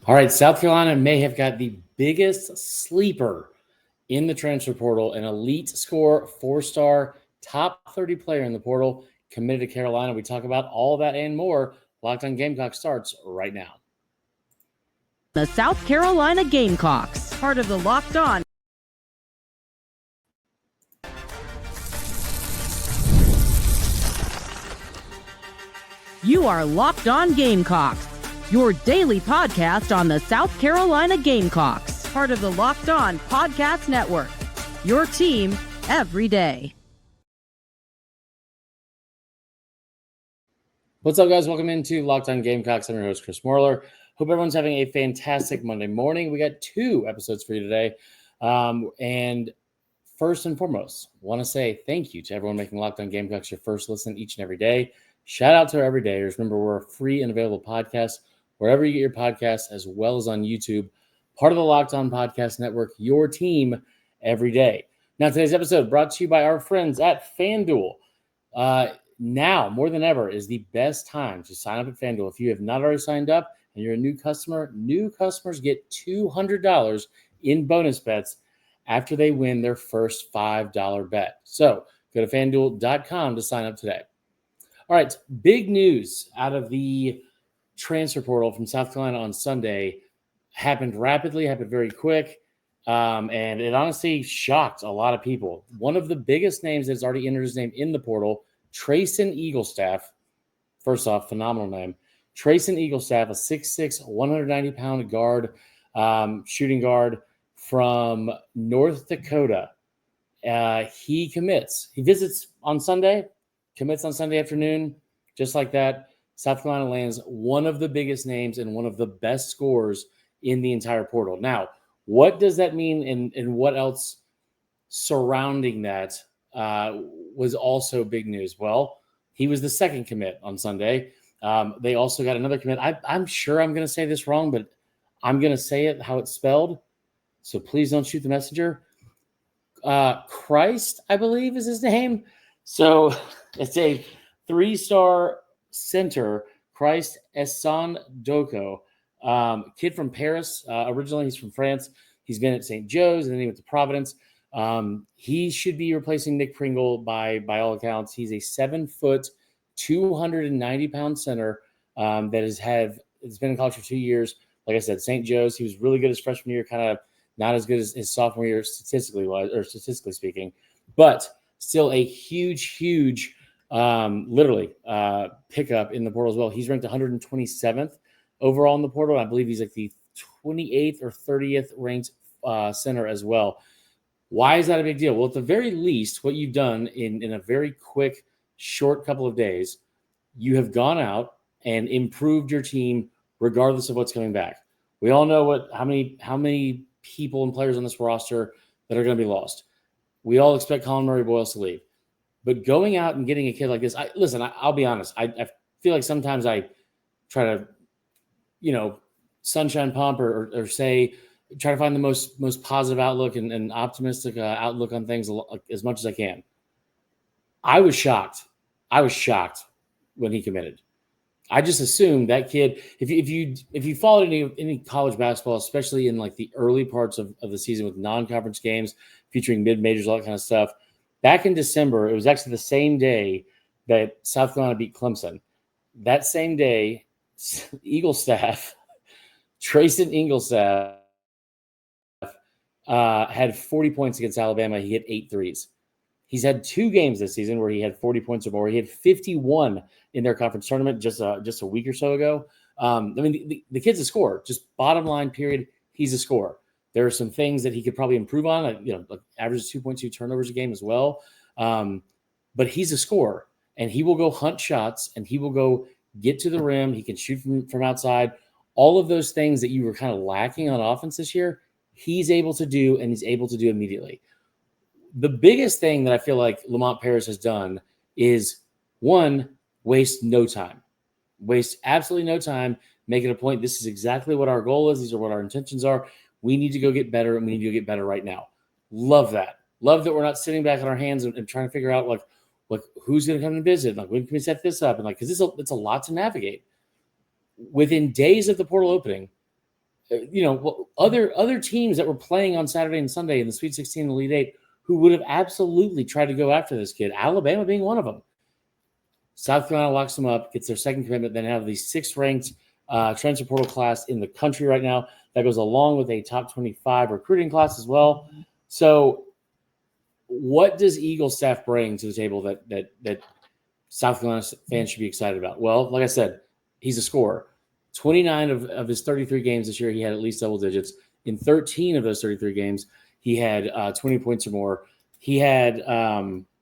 All right, South Carolina may have got the biggest sleeper in the transfer portal, an elite score, 4-star, top 30 player in the portal, committed to Carolina. We talk about all of that and more. Locked on Gamecock starts right now. The South Carolina Gamecocks, part of the Locked On. You are Locked On Gamecocks, your daily podcast on the South Carolina Gamecocks, part of the Locked On Podcast Network. Your team every day. What's up, guys? Welcome into Locked On Gamecocks. I'm your host, Chris Morler. Hope everyone's having a fantastic Monday morning. We got 2 episodes for you today. And first and foremost, want to say thank you to everyone making Locked On Gamecocks your first listen each and every day. Shout out to our everydayers. Remember, we're a free and available podcast wherever you get your podcasts, as well as on YouTube. Part of the Locked On Podcast Network, your team every day. Now, today's episode brought to you by our friends at FanDuel. Now, more than ever, is the best time to sign up at FanDuel. If you have not already signed up and you're a new customers get $200 in bonus bets after they win their first $5 bet. So go to FanDuel.com to sign up today. All right, big news out of the transfer portal from South Carolina on Sunday. Happened rapidly, happened very quick, and it honestly shocked a lot of people. One of the biggest names that's already entered his name in the portal, Treysen Eaglestaff. First off, phenomenal name. Treysen Eaglestaff, a 6'6", 190-pound guard, shooting guard from North Dakota. He commits. He visits on Sunday, commits on Sunday afternoon, just like that. South Carolina lands one of the biggest names and one of the best scorers in the entire portal. Now, what does that mean, and what else surrounding that was also big news? Well, he was the second commit on Sunday. They also got another commit. I'm sure I'm going to say this wrong, but I'm going to say it how it's spelled. So please don't shoot the messenger. Christ, I believe, is his name. So it's a 3-star center, Christ Essandoko, kid from Paris. Originally, he's from France. He's been at St. Joe's, and then he went to Providence. He should be replacing Nick Pringle by all accounts. He's a 7-foot, 290-pound center that has been in college for 2 years. Like I said, St. Joe's. He was really good his freshman year, kind of not as good as his sophomore year statistically speaking, but still a huge pickup in the portal as well. He's ranked 127th overall in the portal. I believe he's like the 28th or 30th ranked center as well. Why is that a big deal? Well, at the very least, what you've done in a very quick, short couple of days, you have gone out and improved your team regardless of what's coming back. We all know how many people and players on this roster that are going to be lost. We all expect Colin Murray-Boyles to leave. But going out and getting a kid like this, I'll be honest. I feel like sometimes I try to, sunshine pump or say, try to find the most positive outlook and optimistic outlook on things as much as I can. I was shocked. When he committed. I just assumed that kid, if you followed any college basketball, especially in like the early parts of the season with non-conference games featuring mid-majors, all that kind of stuff, back in December, it was actually the same day that South Carolina beat Clemson. That same day, Eaglestaff, Treysen Eaglestaff, had 40 points against Alabama. He hit 8 threes. He's had 2 games this season where he had 40 points or more. He had 51 in their conference tournament just a week or so ago. The kid's a scorer. Just bottom line, period. He's a scorer. There are some things that he could probably improve on. Like averages 2.2 turnovers a game as well. But he's a scorer, and he will go hunt shots, and he will go get to the rim. He can shoot from outside. All of those things that you were kind of lacking on offense this year, he's able to do, and he's able to do immediately. The biggest thing that I feel like Lamont Paris has done is, one, waste no time. Waste absolutely no time, make it a point. This is exactly what our goal is. These are what our intentions are. We need to go get better, and we need to go get better right now. Love that. Love that we're not sitting back on our hands and trying to figure out, like who's going to come and visit? Like, when can we set this up? And because it's a lot to navigate. Within days of the portal opening, other teams that were playing on Saturday and Sunday in the Sweet 16 and Elite Eight who would have absolutely tried to go after this kid, Alabama being one of them. South Carolina locks them up, gets their second commitment, then have the 6th-ranked transfer portal class in the country right now. That goes along with a top 25 recruiting class as well. So what does Eaglestaff bring to the table that South Carolina fans should be excited about? Well, like I said, he's a scorer. 29 of his 33 games this year, he had at least double digits. In 13 of those 33 games, he had 20 points or more. He had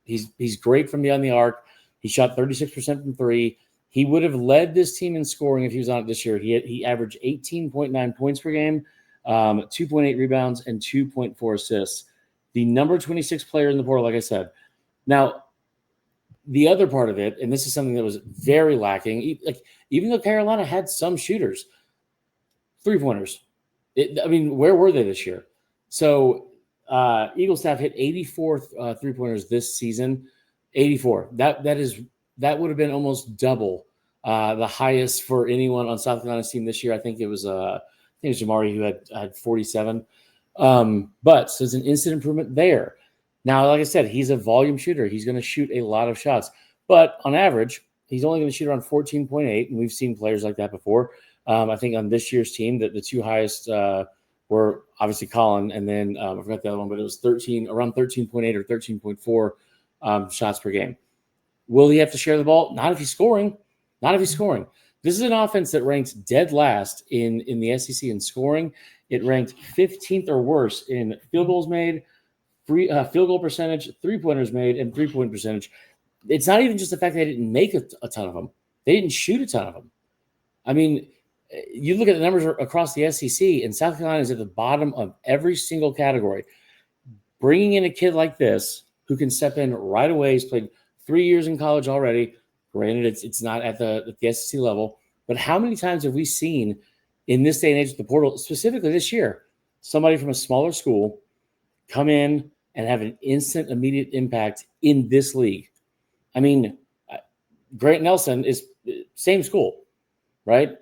he's great from beyond the arc. He shot 36% from three. He would have led this team in scoring if he was on it this year. He averaged 18.9 points per game, 2.8 rebounds, and 2.4 assists. The number 26 player in the portal, like I said. Now, the other part of it, and this is something that was very lacking, even though Carolina had some shooters, three-pointers. Where were they this year? So Eaglestaff hit 84 three-pointers this season. 84. That would have been almost double the highest for anyone on South Carolina's team this year. I think it was Jamari who had 47. But so it's an instant improvement there. Now, like I said, he's a volume shooter. He's going to shoot a lot of shots, but on average, he's only going to shoot around 14.8, and we've seen players like that before. I think on this year's team, that the two highest were obviously Colin, and then I forgot the other one, but it was around 13.8 or 13.4 shots per game. Will he have to share the ball? Not if he's scoring. Not if he's scoring. This is an offense that ranks dead last in the SEC in scoring. It ranked 15th or worse in field goals made, field goal percentage, three-pointers made, and three-point percentage. It's not even just the fact they didn't make a ton of them. They didn't shoot a ton of them. I mean, you look at the numbers across the SEC, and South Carolina is at the bottom of every single category. Bringing in a kid like this who can step in right away. He's played 3 years in college already. Granted, it's not at the SEC level, but how many times have we seen in this day and age with the portal, specifically this year, somebody from a smaller school come in and have an instant, immediate impact in this league? I mean, Grant Nelson is same school, right?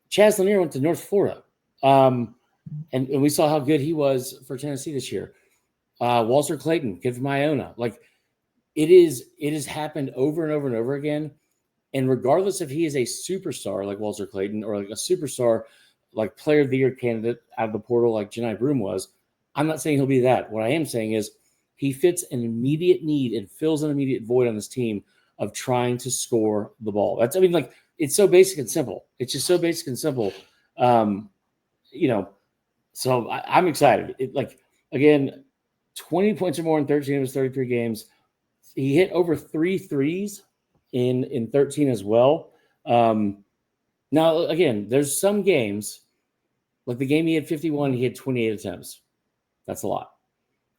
Chaz Lanier went to North Florida, and we saw how good he was for Tennessee this year. Walter Clayton, kid from Iona. It has happened over and over and over again. And regardless if he is a superstar like Walter Clayton or like a superstar like player of the year candidate out of the portal like Janai Broom was, I'm not saying he'll be that. What I am saying is he fits an immediate need and fills an immediate void on this team of trying to score the ball. It's so basic and simple. It's just so basic and simple. So I'm excited. Again, 20 points or more in 13 of his 33 games. He hit over 3 threes in 13 as well. Now, again, there's some games, like the game he had 51, he had 28 attempts. That's a lot.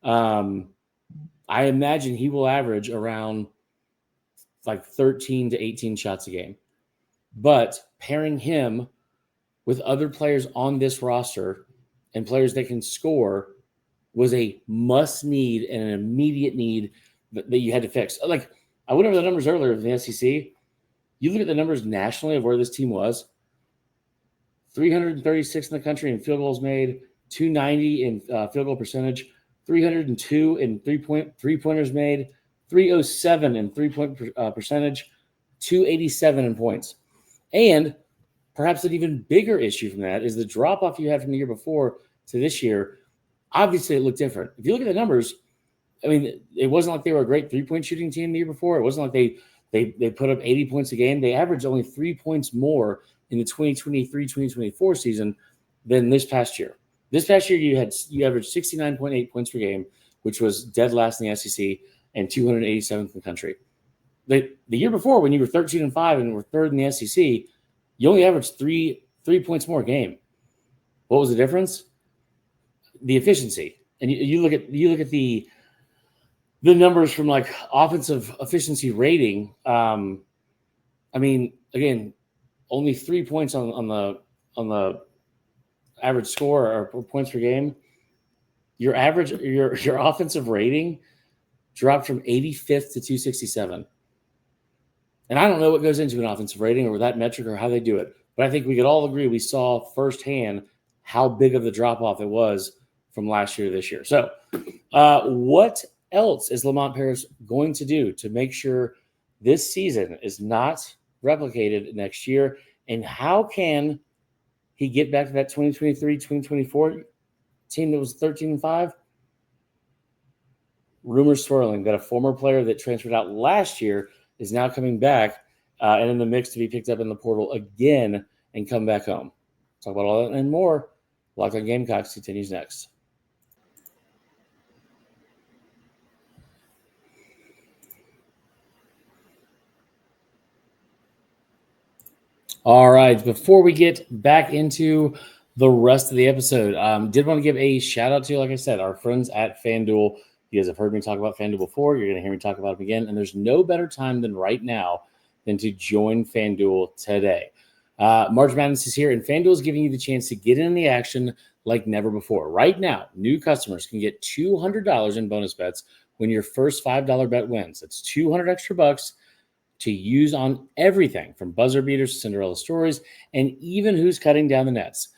I imagine he will average around 13 to 18 shots a game. But pairing him with other players on this roster and players that can score was a must need and an immediate need that you had to fix. I went over the numbers earlier in the SEC. You look at the numbers nationally of where this team was. 336 in the country in field goals made, 290 in field goal percentage, 302 in three-pointers made, 307 in three-point percentage, 287 in points. And perhaps an even bigger issue from that is the drop-off you had from the year before to this year. Obviously, it looked different. If you look at the numbers, it wasn't like they were a great three-point shooting team the year before. It wasn't like they put up 80 points a game. They averaged only 3 points more in the 2023-2024 season than this past year. This past year, you averaged 69.8 points per game, which was dead last in the SEC and 287th in the country. The year before, when you were 13-5 and were third in the SEC, you only averaged 3 points more a game. What was the difference? The efficiency. And you look at the numbers from offensive efficiency rating. Again, only 3 points on the average score or points per game. Your offensive rating dropped from 85th to 267. And I don't know what goes into an offensive rating or that metric or how they do it, but I think we could all agree we saw firsthand how big of the drop-off it was from last year to this year. So what else is Lamont Paris going to do to make sure this season is not replicated next year? And how can he get back to that 2023-2024 team that was 13-5? Rumors swirling that a former player that transferred out last year is now coming back and in the mix to be picked up in the portal again and come back home. Talk about all that and more. Locked On Gamecocks continues next. All right, before we get back into the rest of the episode, did want to give a shout out to, like I said, our friends at FanDuel. You guys have heard me talk about FanDuel before. You're going to hear me talk about them again. And there's no better time than right now than to join FanDuel today. March Madness is here, and FanDuel is giving you the chance to get in the action like never before. Right now, new customers can get $200 in bonus bets when your first $5 bet wins. That's $200 extra bucks to use on everything from buzzer beaters to Cinderella stories and even who's cutting down the nets.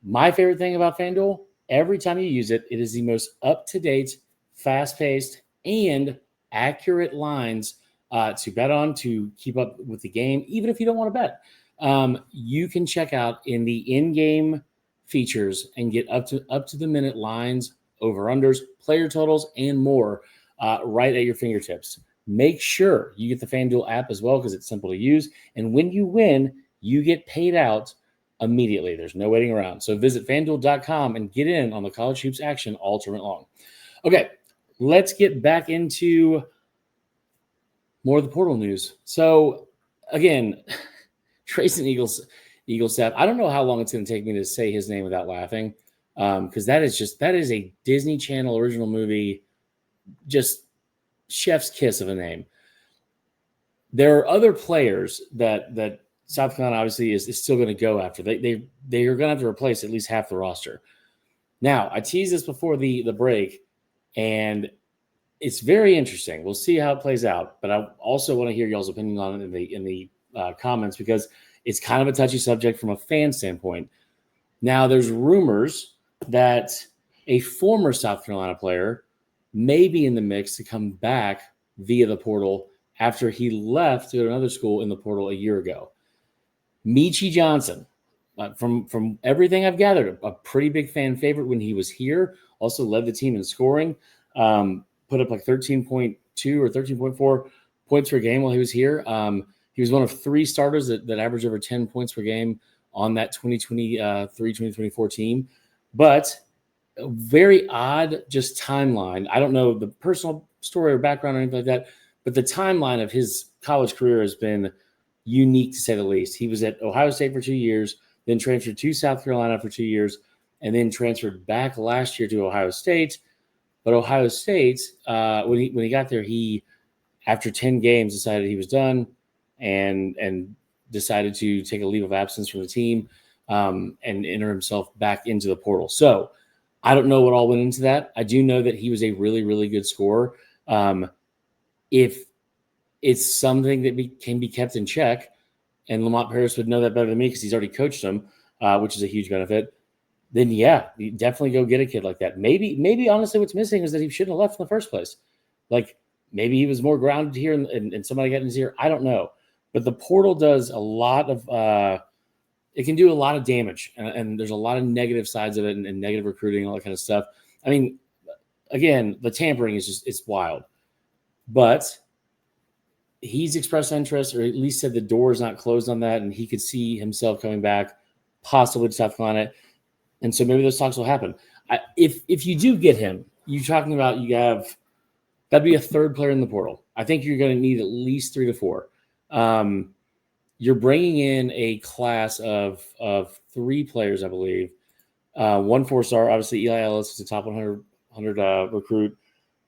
My favorite thing about FanDuel, every time you use it, it is the most up-to-date, fast-paced, and accurate lines to bet on to keep up with the game, even if you don't want to bet. You can check out in the in-game features and get up to the minute lines, over-unders, player totals, and more right at your fingertips. Make sure you get the FanDuel app as well because it's simple to use. And when you win, you get paid out immediately. There's no waiting around. So visit FanDuel.com and get in on the college hoops action all tournament long. Okay, let's get back into more of the portal news. So, again, Treysen Eaglestaff. I don't know how long it's going to take me to say his name without laughing because that is a Disney Channel original movie, just chef's kiss of a name. There are other players that South Carolina obviously is still going to go after. They are going to have to replace at least half the roster. Now, I teased this before the break, and it's very interesting. We'll see how it plays out, but I also want to hear y'all's opinion on it in the comments because it's kind of a touchy subject from a fan standpoint. Now, there's rumors that a former South Carolina player may be in the mix to come back via the portal after he left to another school in the portal a year ago. Meechie Johnson, from everything I've gathered, a pretty big fan favorite when he was here, also led the team in scoring, put up like 13.2 or 13.4 points per game while he was here. He was one of three starters that averaged over 10 points per game on that 2023-2024 team. But a very odd just timeline. I don't know the personal story or background or anything like that, but the timeline of his college career has been unique to say the least. He was at Ohio State for 2 years, then transferred to South Carolina for 2 years, and then transferred back last year to Ohio State. But Ohio State, when he got there, he, after 10 games, decided he was done and decided to take a leave of absence from the team and enter himself back into the portal. So I don't know what all went into that. I do know that he was a really, really good scorer. If it's something that can be kept in check, and Lamont Paris would know that better than me because he's already coached him, which is a huge benefit, then yeah, you definitely go get a kid like that. Maybe honestly what's missing is that he shouldn't have left in the first place. Like maybe he was more grounded here and somebody got in his ear. I don't know. But the portal does a lot of it can do a lot of damage, and there's a lot of negative sides of it and negative recruiting and all that kind of stuff. I mean, again, the tampering is it's wild. But he's expressed interest, or at least said the door is not closed on that, and he could see himself coming back possibly to South Carolina. And so maybe those talks will happen. If you do get him, you're talking about that'd be a third player in the portal. I think you're going to need at least 3 to 4. You're bringing in a class of 3 players, I believe. 1 4-star, obviously Eli Ellis is a top 100 recruit.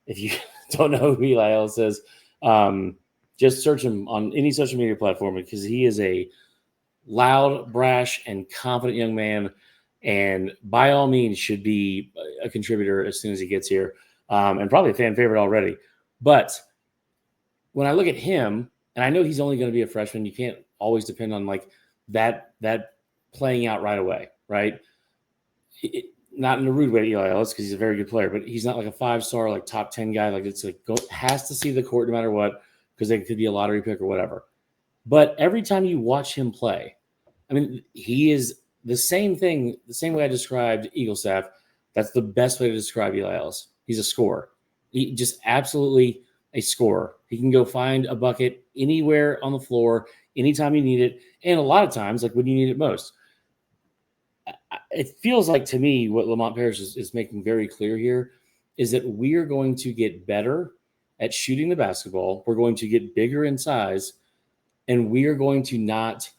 If you don't know who Eli Ellis is, just search him on any social media platform because he is a loud, brash, and confident young man, and by all means should be a contributor as soon as he gets here, and probably a fan favorite already. But when I look at him, and I know he's only going to be a freshman, you can't always depend on like that playing out right away, right? not in a rude way to Eli Ellis because he's a very good player, but he's not like a 5-star, like top 10 guy. Like it's like has to see the court no matter what because it could be a lottery pick or whatever. But every time you watch him play, I mean, he is the same thing, the same way I described Eaglestaff. That's the best way to describe Eli Ellis. He's a scorer. He just absolutely a scorer. He can go find a bucket anywhere on the floor, anytime you need it, and a lot of times, like when you need it most. It feels like to me what Lamont Paris is making very clear here is that we are going to get better at shooting the basketball. We're going to get bigger in size, and we are going to not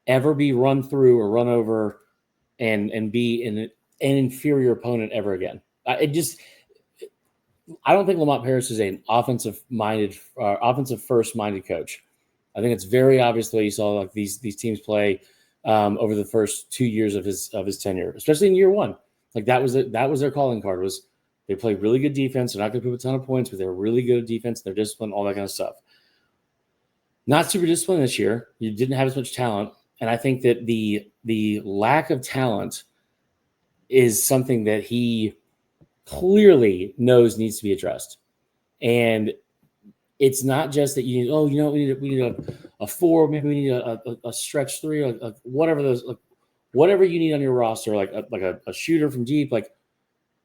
ever be run through or run over and be an inferior opponent ever again. I don't think Lamont Paris is an offensive first minded coach. I think it's very obvious the way you saw like these teams play over the first 2 years of his tenure, especially in year one. Like that was their calling card was they play really good defense. They're not going to put a ton of points, but they're really good at defense. They're disciplined, all that kind of stuff. Not super disciplined this year. You didn't have as much talent. And I think that the lack of talent is something that he clearly knows needs to be addressed. And it's not just that you need, we need a 4, maybe we need a stretch 3, whatever you need on your roster, like a shooter from deep, like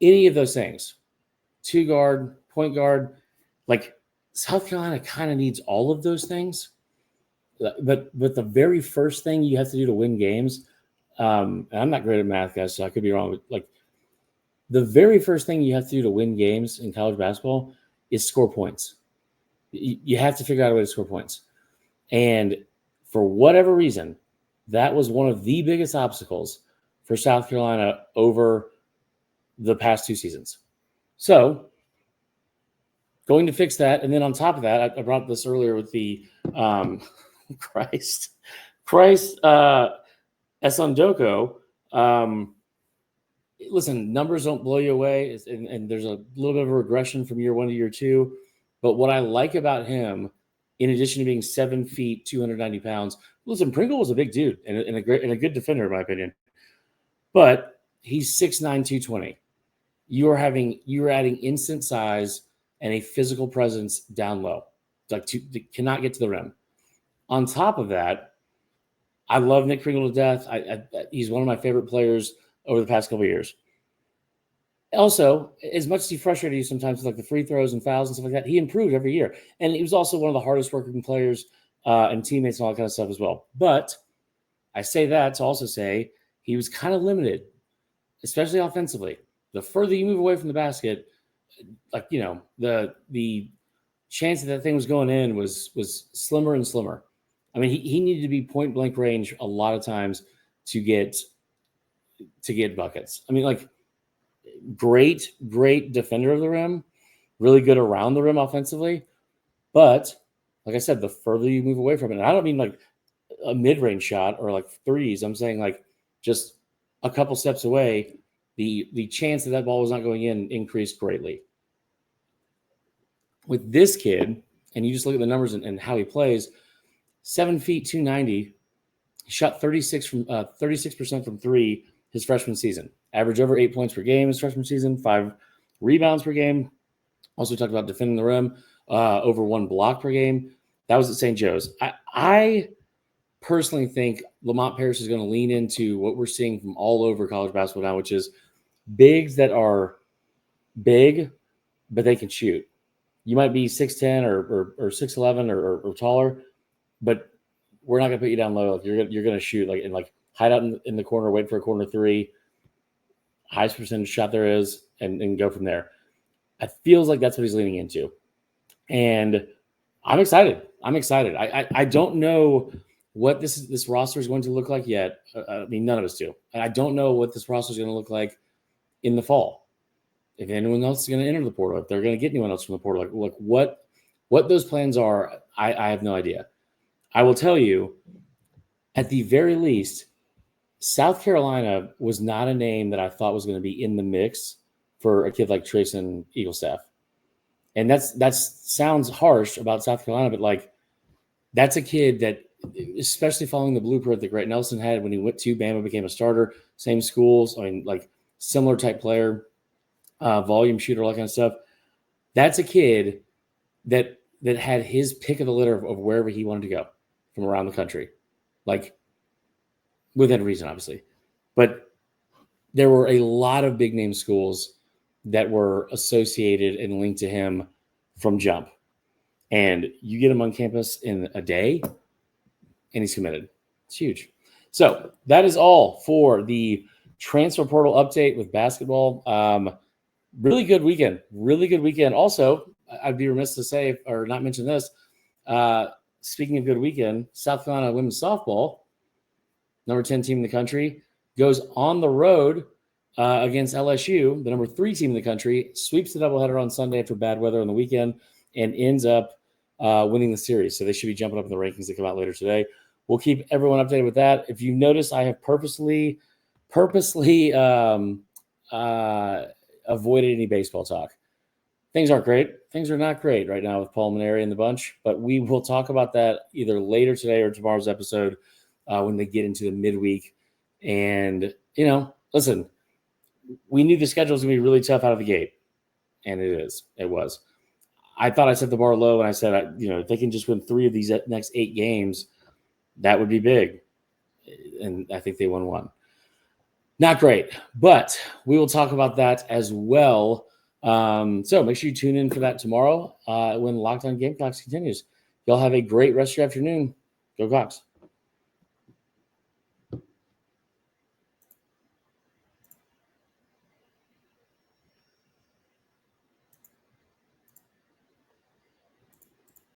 any of those things. 2 guard, point guard, like South Carolina kind of needs all of those things. But the very first thing you have to do to win games, and I'm not great at math, guys, so I could be wrong, but like the very first thing you have to do to win games in college basketball is score points. You have to figure out a way to score points. And for whatever reason, that was one of the biggest obstacles for South Carolina over the past 2 seasons. So going to fix that. And then on top of that, I brought this earlier with the Christ Essandoko. Listen, numbers don't blow you away, and there's a little bit of a regression from year 1 to year 2. But what I like about him, in addition to being 7 feet, 290 pounds, listen, Pringle was a big dude and a good defender, in my opinion. But he's 6'9", 220. You are adding instant size and a physical presence down low. Cannot get to the rim. On top of that, I love Nick Pringle to death. He's one of my favorite players over the past couple of years. Also, as much as he frustrated you sometimes with like the free throws and fouls and stuff like that, he improved every year. And he was also one of the hardest working players and teammates and all that kind of stuff as well. But I say that to also say he was kind of limited, especially offensively. The further you move away from the basket, like, you know, the chance that thing was going in was slimmer and slimmer. I mean, he needed to be point blank range a lot of times to get buckets. I mean, like, great defender of the rim, really good around the rim offensively. But like I said, the further you move away from it, and I don't mean like a mid-range shot or like threes. I'm saying like just a couple steps away, the chance that ball was not going in increased greatly. With this kid, and you just look at the numbers and how he plays, 7 feet, 290, he shot 36% from 3 his freshman season. Average over 8 points per game his freshman season, 5 rebounds per game. Also talked about defending the rim, over 1 block per game. That was at St. Joe's. I personally think Lamont Paris is going to lean into what we're seeing from all over college basketball now, which is bigs that are big, but they can shoot. You might be 6'10 or 6'11 or taller, but we're not going to put you down low. You're going to shoot and hide out in the corner, wait for a corner 3, highest percentage shot there is, and go from there. It feels like that's what he's leaning into. And I'm excited. I don't know what this roster is going to look like yet. I mean, none of us do. And I don't know what this roster is going to look like in the fall. If anyone else is going to enter the portal, if they're going to get anyone else from the portal, like what those plans are, I have no idea. I will tell you, at the very least, South Carolina was not a name that I thought was going to be in the mix for a kid like Treysen Eaglestaff. And that sounds harsh about South Carolina, but like that's a kid that especially following the blueprint that Grant Nelson had when he went to Bama, became a starter, same schools. I mean, like similar type player, volume shooter, all that kind of stuff. That's a kid that had his pick of the litter of wherever he wanted to go from around the country, like within reason, obviously. But there were a lot of big name schools that were associated and linked to him from jump. And you get him on campus in a day, and he's committed. It's huge. So that is all for the transfer portal update with basketball. Really good weekend. Really good weekend. Also, I'd be remiss to say or not mention this. Speaking of good weekend, South Carolina women's softball, number 10 team in the country, goes on the road against LSU, the number 3 team in the country, sweeps the doubleheader on Sunday after bad weather on the weekend, and ends up winning the series. So they should be jumping up in the rankings that come out later today. We'll keep everyone updated with that. If you notice, I have purposely avoided any baseball talk. Things aren't great. Things are not great right now with Pulmonary and the bunch, but we will talk about that either later today or tomorrow's episode when they get into the midweek. And, listen, we knew the schedule was going to be really tough out of the gate, and it is. It was. I thought I set the bar low, and I said, if they can just win 3 of these next 8 games, that would be big. And I think they won 1. Not great, but we will talk about that as well. So make sure you tune in for that tomorrow when Locked On Gamecocks continues. Y'all have a great rest of your afternoon. Go Cox.